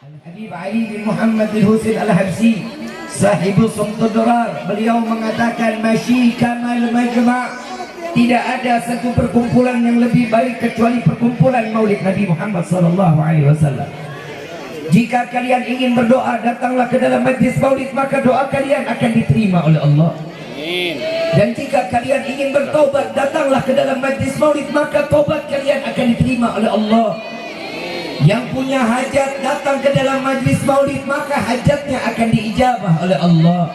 Habib Ali bin Muhammad bin Husain Al-Habsyi, sahibus Sumtudrar, beliau mengatakan masyi kamal majma', tidak ada satu perkumpulan yang lebih baik kecuali perkumpulan Maulid Nabi Muhammad sallallahu alaihi wasallam. Jika kalian ingin berdoa, datanglah ke dalam majlis Maulid, maka doa kalian akan diterima oleh Allah. Dan jika kalian ingin bertaubat, datanglah ke dalam majlis Maulid, maka taubat kalian akan diterima oleh Allah. Yang punya hajat datang ke dalam majlis Maulid, maka hajatnya akan diijabah oleh Allah.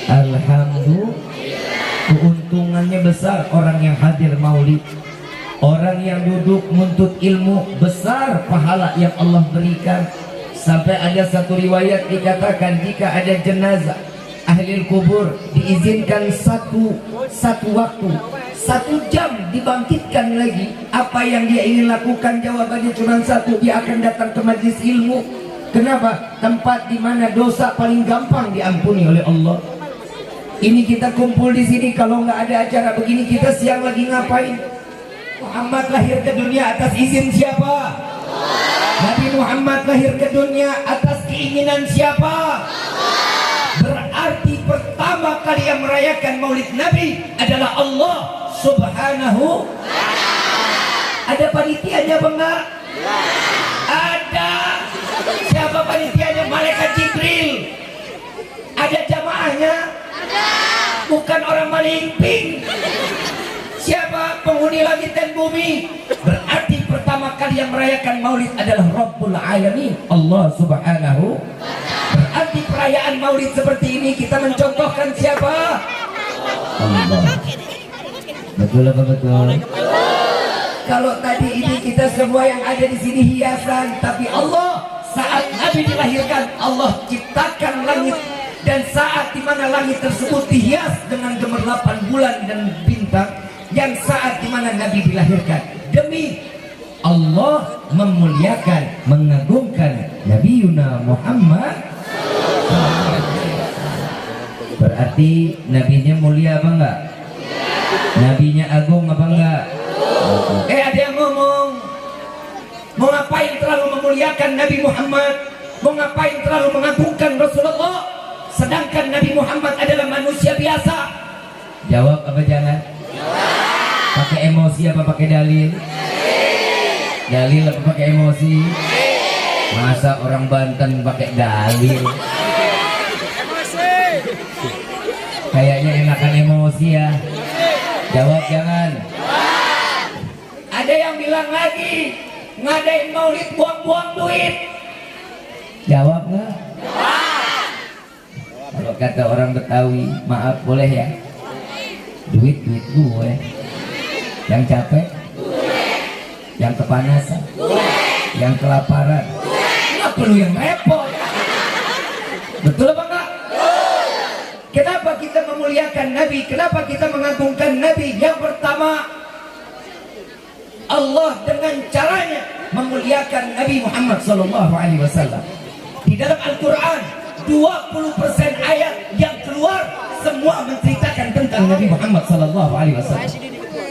Alhamdulillah, keuntungannya besar orang yang hadir Maulid. Orang yang duduk menuntut ilmu, besar pahala yang Allah berikan. Sampai ada satu riwayat dikatakan, jika ada jenazah ahli kubur diizinkan satu waktu, 1 jam dibangkitkan lagi. Apa yang dia ingin lakukan? Jawabannya cuma satu, dia akan datang ke majlis ilmu. Kenapa? Tempat di mana dosa paling gampang diampuni oleh Allah. Ini kita kumpul di sini, kalau nggak ada acara begini, kita siang lagi ngapain? Muhammad lahir ke dunia atas izin siapa? Nabi Muhammad lahir ke dunia atas keinginan siapa? Berarti pertama kali yang merayakan Maulid Nabi adalah Allah Subhanahu. Ada panitianya enggak? Ada. Siapa panitianya? Malaikat Jibril. Ada jamaahnya? Bukan orang Malingping. Siapa? Penghuni langit dan bumi. Berarti pertama kali yang merayakan Maulid adalah Rabbul Alamin, Allah Subhanahu. Berarti perayaan Maulid seperti ini kita mencontohkan siapa? Allah. Betul apa betul? Kalau tadi ini kita semua yang ada di sini hiasan, tapi Allah saat Nabi dilahirkan, Allah ciptakan langit, dan saat dimana langit tersebut dihias dengan gemerlapan bulan dan bintang, yang saat dimana Nabi dilahirkan, demi Allah memuliakan, mengagungkan Nabi Yuna Muhammad. Berarti nabinya mulia apa enggak? Nabinya agung apa enggak? Ada yang ngomong, mau ngapain terlalu memuliakan Nabi Muhammad? Mau ngapain terlalu mengagungkan Rasulullah? Sedangkan Nabi Muhammad adalah manusia biasa. Jawab apa jangan? Pakai emosi apa pakai dalil? Dalil apa pakai emosi? Masa orang Banten pakai dalil? Kayaknya enakan emosi ya. Jawab jangan. Ada yang bilang lagi, ngadain Maulid buang-buang duit. Jawab nggak? Kalau kata orang Betawi, maaf boleh ya? Duit gue. Yang capek, yang kepanasan, yang kelaparan, nggak perlu yang repot. Betul apa enggak? Kenapa kita memuliakan Nabi? Kenapa kita mengagungkan Nabi? Yang pertama, Allah dengan caranya memuliakan Nabi Muhammad SAW. Di dalam Al-Quran, 20% ayat yang keluar semua menceritakan tentang Nabi Muhammad SAW.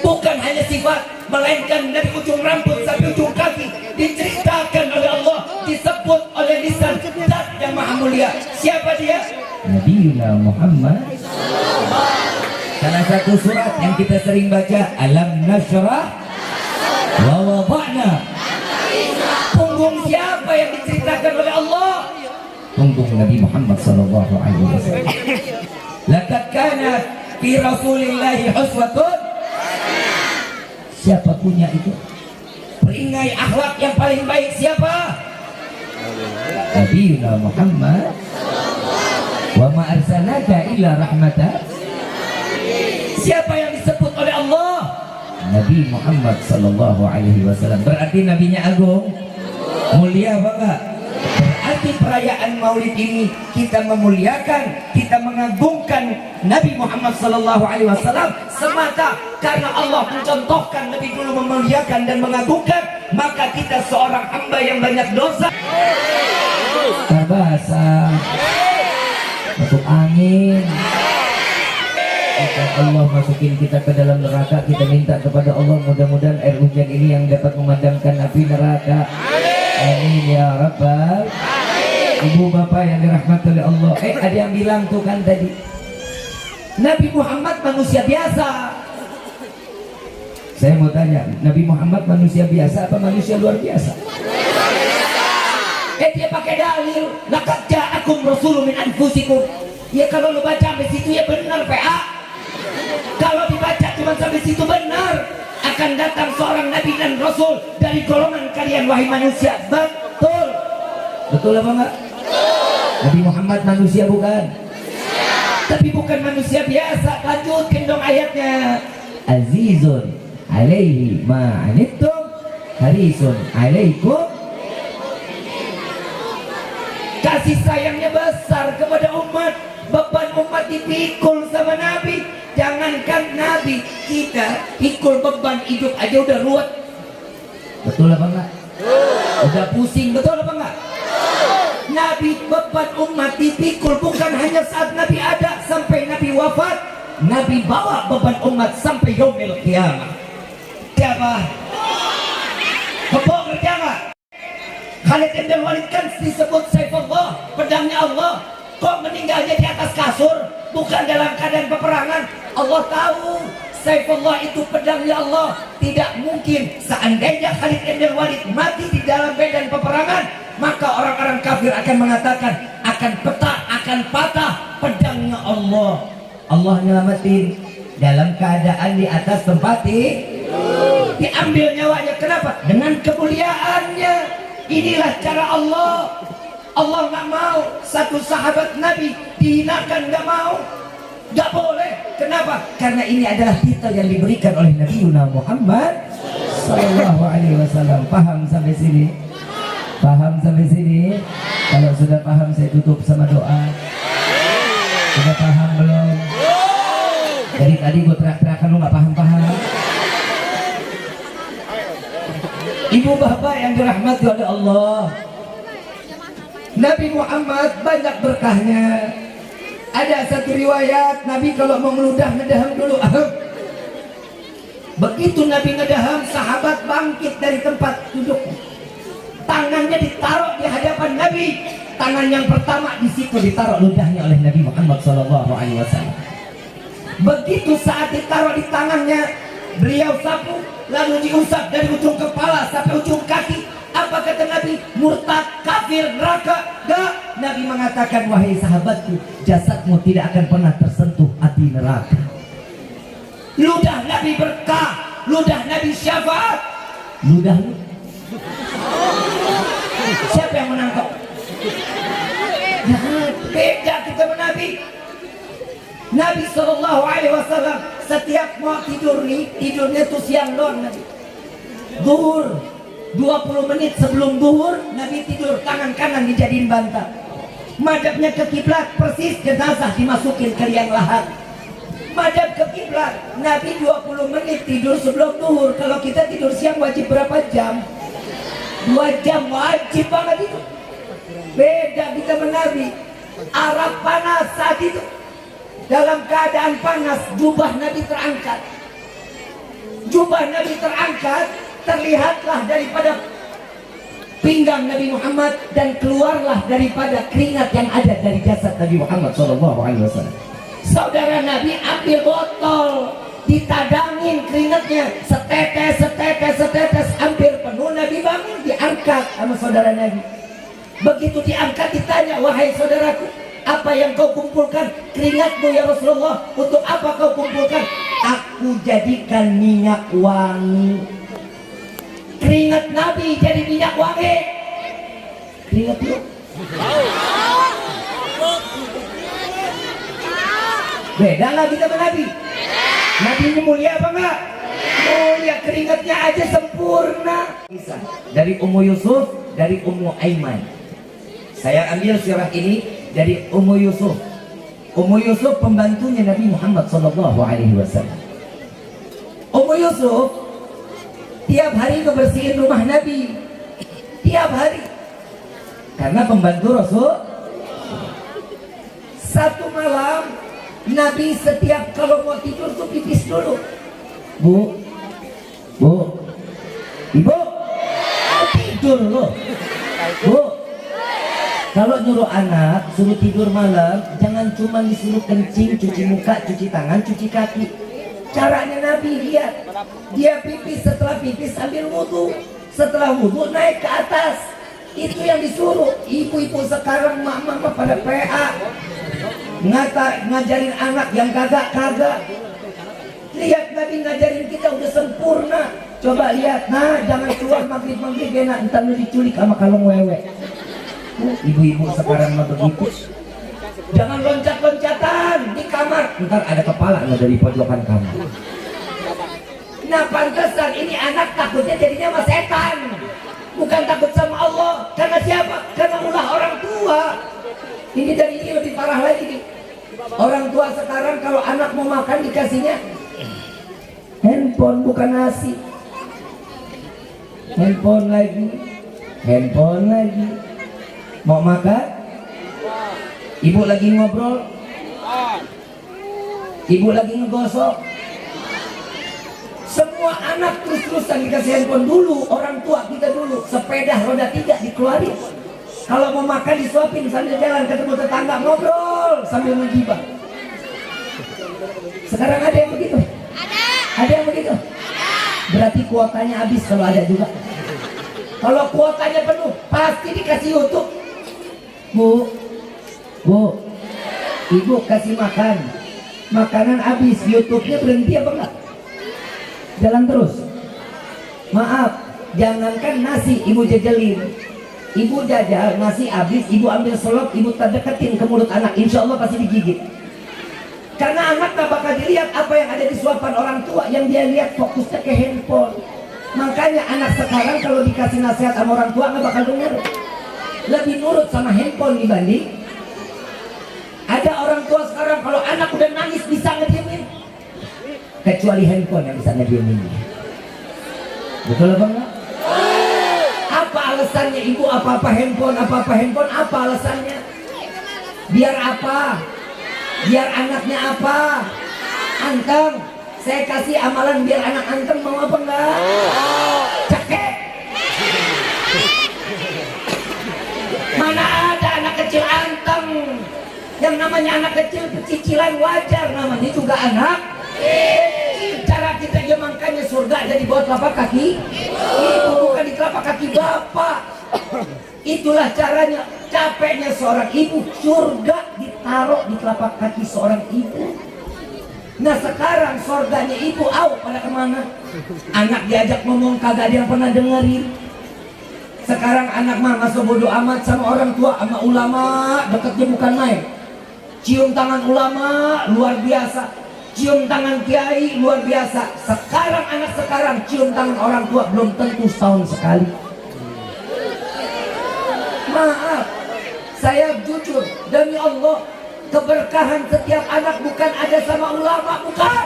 Bukan hanya sifat, melainkan dari ujung rambut sampai ujung kaki diceritakan oleh Allah, disebut oleh lisan Zat yang maha mulia. Siapa dia? Nabi Muhammad. Salah satu surat yang kita sering baca, Alam Nashrah wa Wada'na. Punggung siapa yang diceritakan oleh Allah? Punggung Nabi Muhammad SAW. Laqad kana fi Rasulillahi uswatun. Siapa punya itu? Peringai akhlak yang paling baik siapa? Nabi Muhammad. Wa ma arsalnaka illa rahmatan. Siapa yang disebut oleh Allah? Nabi Muhammad sallallahu alaihi wasallam. Berarti nabinya agung, mulia apa enggak? Berarti perayaan Maulid ini kita memuliakan, kita mengagungkan Nabi Muhammad sallallahu alaihi wasallam semata karena Allah mencontohkan Nabi dulu memuliakan dan mengagungkan, maka kita seorang hamba yang banyak dosa. Terbahasa masuk angin. Jika Allah masukin kita ke dalam neraka, kita minta kepada Allah mudah-mudahan air hujan ini yang dapat memadamkan api neraka. Amin ya rabbal. Ibu bapak yang dirahmati oleh Allah. Ada yang bilang tuh kan tadi, Nabi Muhammad manusia biasa. Saya mau tanya, Nabi Muhammad manusia biasa apa manusia luar biasa? Dia pakai dalil, laqad ja'akum rasulun min anfusikum. Ya kalau lu baca sampai situ ya benar PA. Kalau dibaca cuma sampai situ benar, akan datang seorang nabi dan rasul dari golongan kalian wahai manusia. Betul. Betul apa enggak? Nabi Muhammad manusia bukan? Tapi bukan manusia biasa. Lanjutkan dong ayatnya. Azizun alaihi ma'anittum harisun alaikum. Kasih sayangnya besar kepada umat. Beban umat dipikul sama Nabi. Jangankan Nabi, kita pikul beban hidup aja udah ruwet. Betul apa enggak? Udah pusing, betul apa enggak? Nabi beban umat dipikul bukan hanya saat Nabi ada, sampai Nabi wafat. Nabi bawa beban umat sampai yaumil qiyamah. Siapa? Kebo kerja enggak? Khalid bin Walid kan disebut Saifullah, pedangnya Allah. Kok meninggalnya di atas kasur, bukan dalam keadaan peperangan? Allah tahu Saifullah itu pedangnya Allah. Tidak mungkin seandainya Khalid bin Walid mati di dalam medan peperangan, maka orang-orang kafir akan mengatakan akan patah pedangnya Allah. Allah nyelamatin dalam keadaan di atas tempat diambil nyawanya. Kenapa? Dengan kemuliaannya. Inilah cara Allah. Allah nggak mau satu sahabat Nabi dihinakan, nggak mau, nggak boleh. Kenapa? Karena ini adalah titel yang diberikan oleh Nabi Muhammad Sallallahu Alaihi Wasallam. Paham sampai sini? Paham sampai sini? Kalau sudah paham saya tutup sama doa. Sudah paham belum? Dari tadi gue teriak-teriakan lu nggak paham-paham. Ibu bapak yang dirahmati oleh Allah, Nabi Muhammad banyak berkahnya. Ada satu riwayat Nabi kalau mau meludah ngedaham dulu. Begitu Nabi ngedaham, sahabat bangkit dari tempat duduk, tangannya ditaruh di hadapan Nabi. Tangan yang pertama di situ ditaruh ludahnya oleh Nabi Muhammad SAW. Begitu saat ditaruh di tangannya, beliau sapu, lalu diusap dari ujung kepala sampai ujung kaki. Apa kata Nabi? Murtad, kafir, neraka. Gak. Nabi mengatakan, wahai sahabatku, jasadmu tidak akan pernah tersentuh api neraka. Ludah Nabi berkah, ludah Nabi syafaat. Ludah siapa yang menangkap? Jangan beda kita menabi. Nabi SAW setiap mau tidur nih, tidurnya tuh siang doang Nabi. Zuhur 20 menit sebelum zuhur Nabi tidur, tangan kanan dijadiin bantal, madhabnya ke kiblat, persis jenazah dimasukin ke liang lahat. Madhab ke kiblat. Nabi 20 menit tidur sebelum zuhur. Kalau kita tidur siang wajib berapa jam? 2 jam wajib banget itu. Beda kita menabi. Arab panas saat itu, dalam keadaan panas jubah Nabi terangkat. Jubah Nabi terangkat, terlihatlah daripada pinggang Nabi Muhammad dan keluarlah daripada keringat yang ada dari jasad Nabi Muhammad SAW. Saudara Nabi ambil botol, ditadangin keringatnya, setetes, setetes, setetes, hampir penuh. Nabi bangun, diangkat sama saudara Nabi. Begitu diangkat ditanya, wahai saudaraku, apa yang kau kumpulkan? Keringatmu ya Rasulullah. Untuk apa kau kumpulkan? Aku jadikan minyak wangi. Keringat Nabi jadi minyak wangi. Keringat lu. Beda nggak kita sama Nabi? Nabi ini mulia apa enggak? Mulia, keringatnya aja sempurna. Dari Ummu Yusuf, dari Ummu Aiman. Saya ambil sirah ini dari Ummu Yusuf. Ummu Yusuf pembantunya Nabi Muhammad SAW. Ummu Yusuf tiap hari ngebersihin rumah Nabi, tiap hari, karena pembantu Rasul. Satu malam Nabi setiap kalau mau tidur tuh pipis dulu. Bu, ibu, mau tidur loh. Bu, Kalau nyuruh anak suruh tidur malam, jangan cuma disuruh kencing, cuci muka, cuci tangan, cuci kaki. Caranya Nabi lihat, dia pipis, setelah pipis ambil wudhu, setelah wudhu naik ke atas. Itu yang disuruh. Ibu-ibu sekarang mama pada PA ngajarin anak yang kagak. Lihat Nabi ngajarin kita udah sempurna. Coba lihat, nah jangan keluar maghrib enak, entar lu diculik sama kalung wewe. Ibu-ibu sekarang mah begitu. Jangan loncat-loncatan di kamar, ntar ada kepala nggak dari pojokan kamu. Nah pantesan ini anak takutnya jadinya sama setan, bukan takut sama Allah. Karena siapa? Karena ulah orang tua. Ini dari ini lebih parah lagi nih. Orang tua sekarang kalau anak mau makan dikasihnya handphone bukan nasi. Handphone lagi. Mau makan? Ibu lagi ngobrol? Ibu lagi ngegosok? Semua anak terus-terusan dikasih handphone. Dulu orang tua kita dulu sepeda roda 3 dikeluarin. Kalau mau makan disuapin sambil jalan ketemu tetangga ngobrol sambil menggibah. Sekarang ada yang begitu? Ada yang begitu? Berarti kuotanya habis kalau ada juga. Kalau kuotanya penuh pasti dikasih YouTube. Bu, ibu kasih makan. Makanan habis, YouTube-nya berhenti apa enggak? Jalan terus. Maaf, jangankan nasi ibu jajalin. Ibu jajal, nasi habis, ibu ambil selop, ibu terdeketin ke mulut anak, insya Allah pasti digigit. Karena anak gak bakal dilihat apa yang ada di suapan orang tua, yang dia lihat fokusnya ke handphone. Makanya anak sekarang kalau dikasih nasihat sama orang tua gak bakal denger. Lebih nurut sama handphone dibanding. Ada orang tua sekarang kalau anak udah nangis bisa ngediemin, kecuali handphone yang bisa ngediemin. Betul apa enggak? Apa alasannya ibu? Apa-apa handphone, apa alasannya? Biar apa? Biar anaknya apa? Anteng. Saya kasih amalan biar anak anteng, mau apa enggak? Cekek. Mana ada anak kecil anteng? Yang namanya anak kecil cicilan wajar, namanya juga anak. Cara kita jemangkannya surga ada di bawah telapak kaki ibu, bukan di telapak kaki bapak. Itulah caranya. Capeknya seorang ibu, surga ditaruh di telapak kaki seorang ibu. Nah sekarang surganya ibu pada kemana? Anak diajak ngomong kagak ada yang pernah dengerin. Sekarang anak mah nggak bodoh amat sama orang tua, sama ulama deketnya bukan main. Cium tangan ulama luar biasa, cium tangan kiai luar biasa. Sekarang anak sekarang cium tangan orang tua belum tentu setahun sekali. Maaf, saya jujur demi Allah, keberkahan setiap anak bukan ada sama ulama, bukan,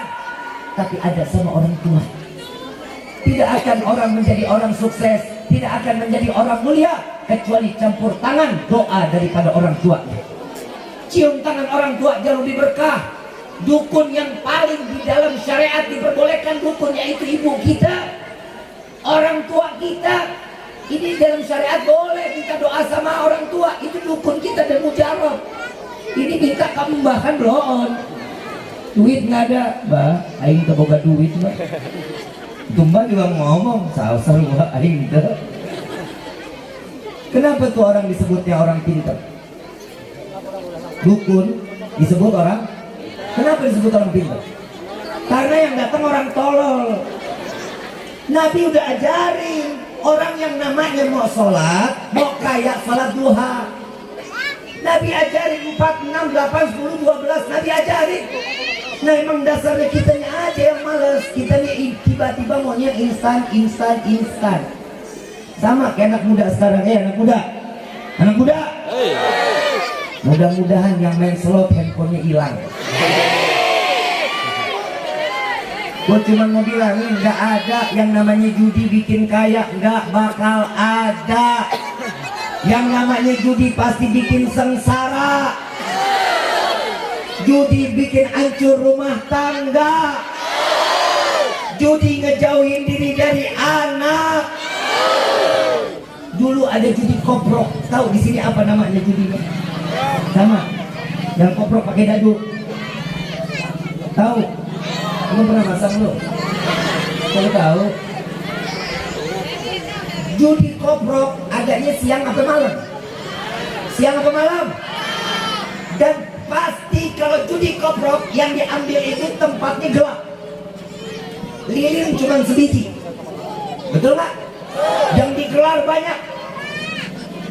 tapi ada sama orang tua. Tidak akan orang menjadi orang sukses, tidak akan menjadi orang mulia kecuali campur tangan doa daripada orang tua. Cium tangan orang tua jauh lebih berkah. Dukun yang paling di dalam syariat diperbolehkan dukun yaitu ibu kita, orang tua kita. Ini dalam syariat boleh kita doa sama orang tua, itu dukun kita dan mujarab. Ini minta kamu bahkan bloon. Duit nggak ada, bah, aing keboga duit bah. Tumba juga ngomong, seru bah, aing deh. Kenapa tuh orang disebutnya orang pintar? Dukun disebut orang. Kenapa disebut orang pintar? Karena yang datang orang tolol. Nabi udah ajarin orang yang namanya mau sholat, mau kayak sholat duha. Nabi ajarin 4, 6, 8, 10, 12. Nabi ajarin. Nah emang dasarnya kitanya aja yang males. Kitanya tiba-tiba maunya instan. Sama kayak anak muda sekarang. Anak muda. Mudah-mudahan yang main slot handphonenya hilang. Gue cuma mau bilangin, gak ada yang namanya judi bikin kaya, gak bakal ada. Yang namanya judi pasti bikin sengsara. Judi bikin hancur rumah tangga. Judi ngejauhin diri dari anak. dulu ada judi koprok. Tahu di sini apa namanya judinya? Sama. Yang koprok pakai dadu. Tahu? Kamu pernah masang belum? Kamu tahu? Judi koprok adanya siang atau malam? Siang atau malam? Dan pasti kalau judi koprok yang diambil itu tempatnya gelap. Lilin cuma sebiji. Betul nggak? Yang digelar banyak,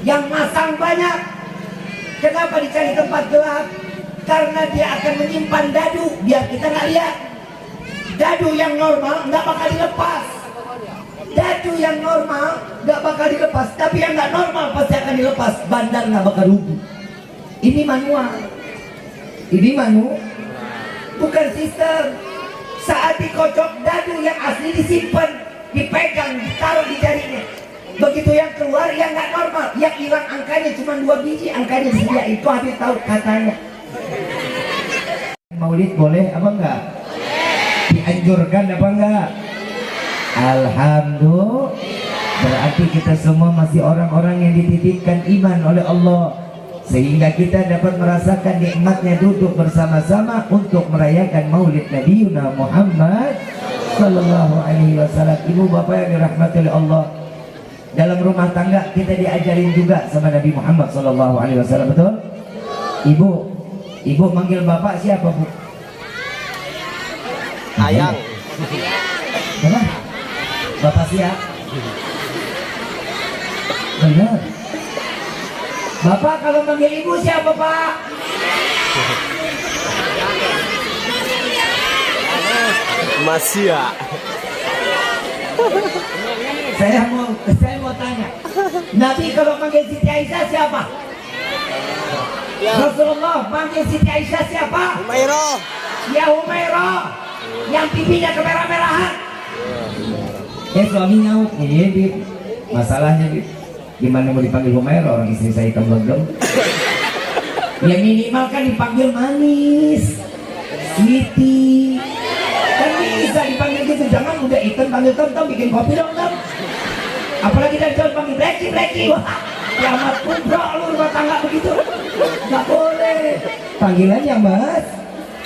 yang masang banyak. Kenapa dicari tempat gelap? Karena dia akan menyimpan dadu biar kita nggak lihat. Dadu yang normal nggak bakal dilepas. Dadu yang normal nggak bakal dilepas, tapi yang nggak normal pasti akan dilepas. Bandar nggak bakal rubuh. Ini manual. Ini bukan sistem. Saat dikocok, dadu yang asli disimpan, dipegang, ditaruh di jarinya. Begitu yang keluar yang nggak normal, yang hilang angkanya cuma 2 biji, angkanya dia itu habis tahu katanya. Maulid boleh apa enggak? Dianjurkan apa enggak? Alhamdulillah. Berarti kita semua masih orang-orang yang dititipkan iman oleh Allah, sehingga kita dapat merasakan nikmatnya duduk bersama-sama untuk merayakan Maulid Nabi Muhammad Sallallahu Alaihi Wasallam. Ibu bapak yang dirahmati oleh Allah, dalam rumah tangga kita diajarin juga sama Nabi Muhammad Sallallahu Alaihi Wasallam, betul? Ibu manggil bapak siapa, Bu? Ayang. Benar? Bapak siapa? Benar. Bapak kalau manggil ibu siapa, Pak? Masya. Saya mau tanya. Nabi kalau manggil Siti Aisyah siapa? Ya. Rasulullah manggil Siti Aisyah siapa? Humairah. Ya Humairah. Yang pipinya kemerah-merahan. Suami nyaut. Iya, Bib. Masalahnya, Bib, gimana mau dipanggil Humairah, orang istri saya hitam legem. Ya minimal kan dipanggil manis, sweetie. Kan bisa dipanggil gitu. Jangan udah hitam panggil Tom, bikin kopi dong, Tom. Apalagi dari Tom panggil Blacky. Wah, kiamat kubro lu rumah tangga begitu. Nggak boleh. Panggilannya Mas.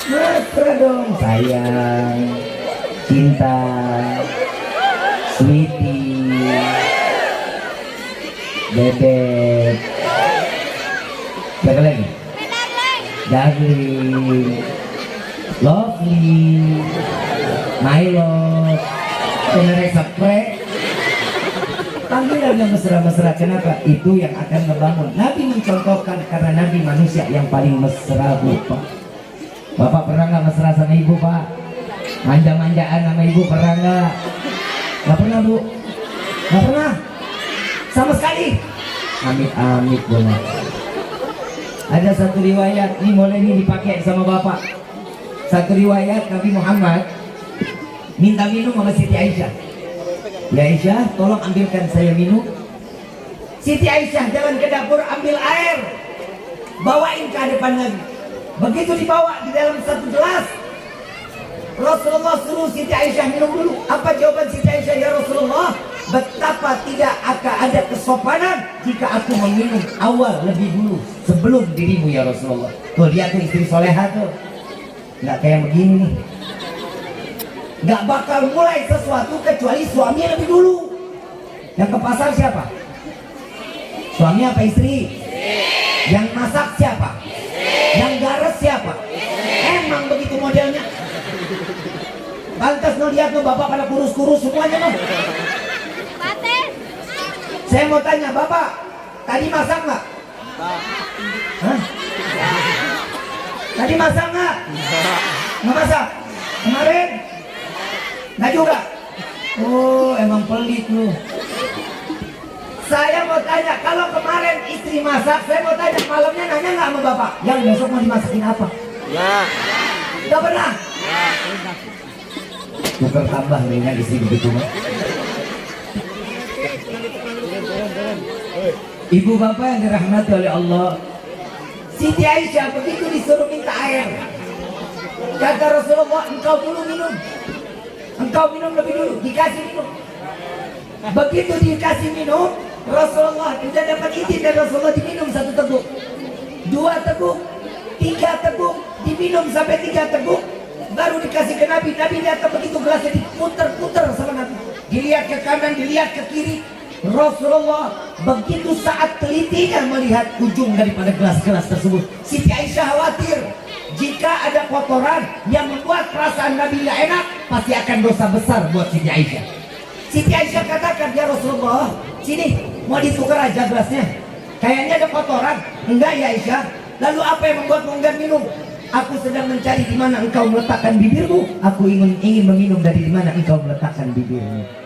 Mesra dong. Sayang, cinta, sweetie, bebek. Siapa lagi? Darling, lovely, my love. Bener spray. Panggilan yang mesra-mesra. Kenapa? Itu yang akan membangun. Nabi mencontohkan karena Nabi manusia yang paling mesra, Bapak. Bapak pernah nggak mesra sama ibu, Pak? Manja-manjaan sama ibu pernah nggak? Nggak pernah, Bu? Nggak pernah? Sama sekali? Amit-amit, Bu. Ada satu riwayat, ini boleh nih dipakai sama Bapak. Satu riwayat Nabi Muhammad minta minum sama Siti Aisyah. Ya Aisyah, tolong ambilkan saya minum. Siti Aisyah jalan ke dapur ambil air, bawain ke hadapan Nabi. Begitu dibawa di dalam satu gelas, Rasulullah suruh Siti Aisyah minum dulu. Apa jawaban Siti Aisyah? Ya Rasulullah, betapa tidak akan ada kesopanan jika aku meminum awal lebih dulu sebelum dirimu ya Rasulullah. Tuh dia tuh istri soleha tuh, nggak kayak begini nih. Nggak bakal mulai sesuatu kecuali suami lebih dulu. Yang ke pasar siapa? Suami apa istri? Yang masak siapa? Yang gares siapa? Emang begitu modelnya. Pantas no lihat tuh bapak pada kurus-kurus semuanya no. Saya mau tanya bapak, tadi masak nggak? Hah? Tadi masak nggak? Nggak masak? Kemarin? Nggak juga? Oh emang pelit lu. Saya mau tanya, kalau kemarin istri masak, saya mau tanya malamnya nanya nggak sama bapak? Yang besok mau dimasakin apa? Nah. Nggak pernah? Bukan tambah nih istri begitu mah. Ibu bapak yang dirahmati oleh Allah, Siti Aisyah begitu disuruh minta air, kata Rasulullah, engkau dulu minum. Engkau minum lebih dulu, dikasih minum. Begitu dikasih minum, Rasulullah tidak dapat izin dari Rasulullah diminum 1 teguk, 2 teguk, 3 teguk, diminum sampai 3 teguk, baru dikasih ke Nabi. Nabi lihat begitu gelasnya diputer-puter sama Nabi, dilihat ke kanan, dilihat ke kiri. Rasulullah begitu saat telitinya melihat ujung daripada gelas-gelas tersebut. Siti Aisyah khawatir jika ada kotoran yang membuat perasaan Nabi tidak enak, pasti akan dosa besar buat Siti Aisyah. Siti Aisyah katakan, ya Rasulullah, sini mau ditukar aja gelasnya, kayaknya ada kotoran. Enggak ya Aisyah. Lalu apa yang membuatmu enggak minum? Aku sedang mencari di mana engkau meletakkan bibirmu. Aku ingin meminum dari di mana engkau meletakkan bibirmu.